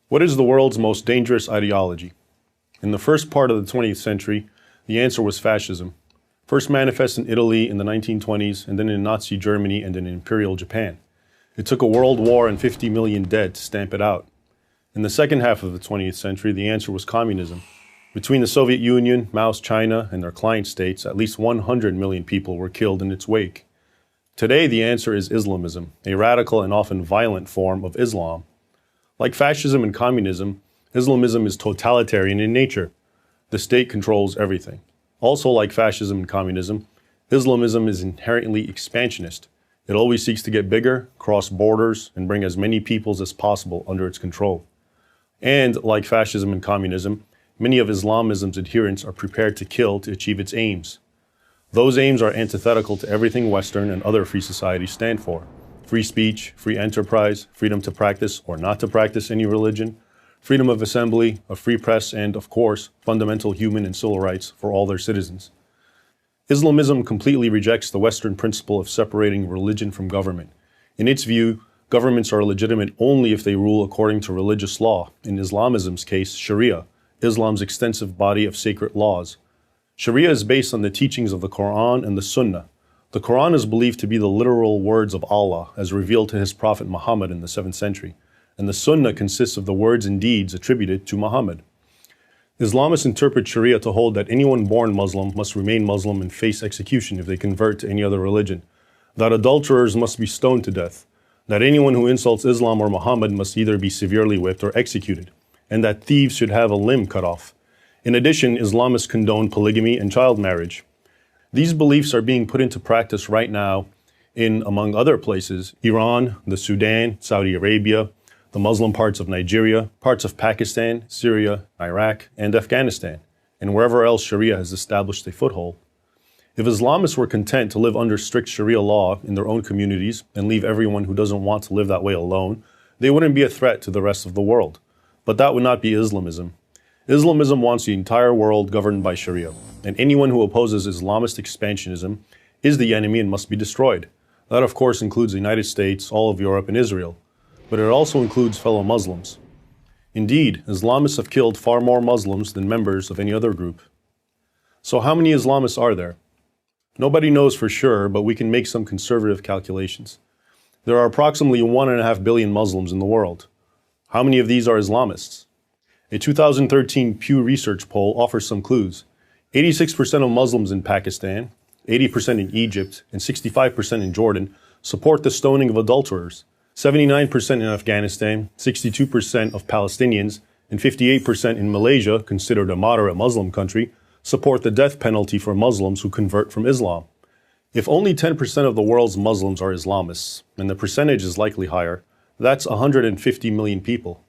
What is the world's most dangerous ideology? In the first part of the 20th century, the answer was fascism. First manifest in Italy in the 1920s, and then in Nazi Germany and in Imperial Japan. It took a world war and 50 million dead to stamp it out. In the second half of the 20th century, the answer was communism. Between the Soviet Union, Mao's China, and their client states, at least 100 million people were killed in its wake. Today, the answer is Islamism, a radical and often violent form of Islam. Like fascism and communism, Islamism is totalitarian in nature. The state controls everything. Also, like fascism and communism, Islamism is inherently expansionist. It always seeks to get bigger, cross borders, and bring as many peoples as possible under its control. And, like fascism and communism, many of Islamism's adherents are prepared to kill to achieve its aims. Those aims are antithetical to everything Western and other free societies stand for. Free speech, free enterprise, freedom to practice or not to practice any religion, freedom of assembly, a free press, and, of course, fundamental human and civil rights for all their citizens. Islamism completely rejects the Western principle of separating religion from government. In its view, governments are legitimate only if they rule according to religious law, in Islamism's case, Sharia, Islam's extensive body of sacred laws. Sharia is based on the teachings of the Quran and the Sunnah. The Quran is believed to be the literal words of Allah as revealed to his prophet Muhammad in the 7th century, and the Sunnah consists of the words and deeds attributed to Muhammad. Islamists interpret Sharia to hold that anyone born Muslim must remain Muslim and face execution if they convert to any other religion, that adulterers must be stoned to death, that anyone who insults Islam or Muhammad must either be severely whipped or executed, and that thieves should have a limb cut off. In addition, Islamists condone polygamy and child marriage. These beliefs are being put into practice right now in, among other places, Iran, the Sudan, Saudi Arabia, the Muslim parts of Nigeria, parts of Pakistan, Syria, Iraq, and Afghanistan, and wherever else Sharia has established a foothold. If Islamists were content to live under strict Sharia law in their own communities and leave everyone who doesn't want to live that way alone, they wouldn't be a threat to the rest of the world. But that would not be Islamism. Islamism wants the entire world governed by Sharia, and anyone who opposes Islamist expansionism is the enemy and must be destroyed. That, of course, includes the United States, all of Europe, and Israel. But it also includes fellow Muslims. Indeed, Islamists have killed far more Muslims than members of any other group. So how many Islamists are there? Nobody knows for sure, but we can make some conservative calculations. There are approximately 1.5 billion Muslims in the world. How many of these are Islamists? A 2013 Pew Research poll offers some clues. 86% of Muslims in Pakistan, 80% in Egypt, and 65% in Jordan support the stoning of adulterers. 79% in Afghanistan, 62% of Palestinians, and 58% in Malaysia, considered a moderate Muslim country, support the death penalty for Muslims who convert from Islam. If only 10% of the world's Muslims are Islamists, and the percentage is likely higher, that's 150 million people.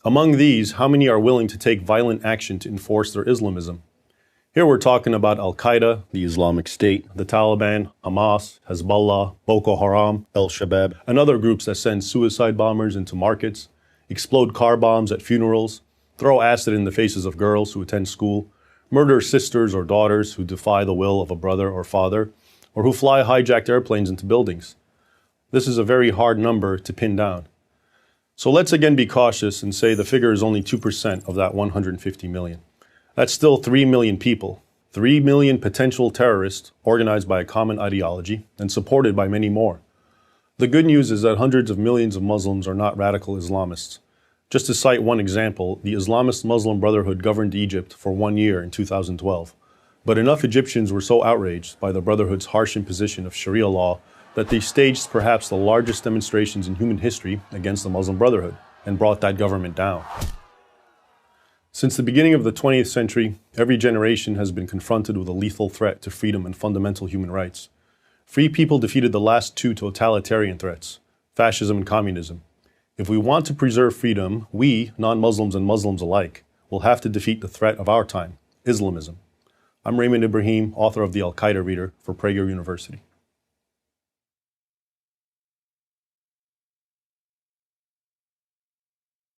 Among these, how many are willing to take violent action to enforce their Islamism? Here we're talking about Al-Qaeda, the Islamic State, the Taliban, Hamas, Hezbollah, Boko Haram, Al-Shabaab, and other groups that send suicide bombers into markets, explode car bombs at funerals, throw acid in the faces of girls who attend school, murder sisters or daughters who defy the will of a brother or father, or who fly hijacked airplanes into buildings. This is a very hard number to pin down. So let's again be cautious and say the figure is only 2% of that 150 million. That's still 3 million people, 3 million potential terrorists organized by a common ideology and supported by many more. The good news is that hundreds of millions of Muslims are not radical Islamists. Just to cite one example, the Islamist Muslim Brotherhood governed Egypt for 1 year in 2012. But enough Egyptians were so outraged by the Brotherhood's harsh imposition of Sharia law that they staged perhaps the largest demonstrations in human history against the Muslim Brotherhood and brought that government down. Since the beginning of the 20th century, every generation has been confronted with a lethal threat to freedom and fundamental human rights. Free people defeated the last two totalitarian threats, fascism and communism. If we want to preserve freedom, we, non-Muslims and Muslims alike, will have to defeat the threat of our time, Islamism. I'm Raymond Ibrahim, author of the Al-Qaeda Reader for Prager University.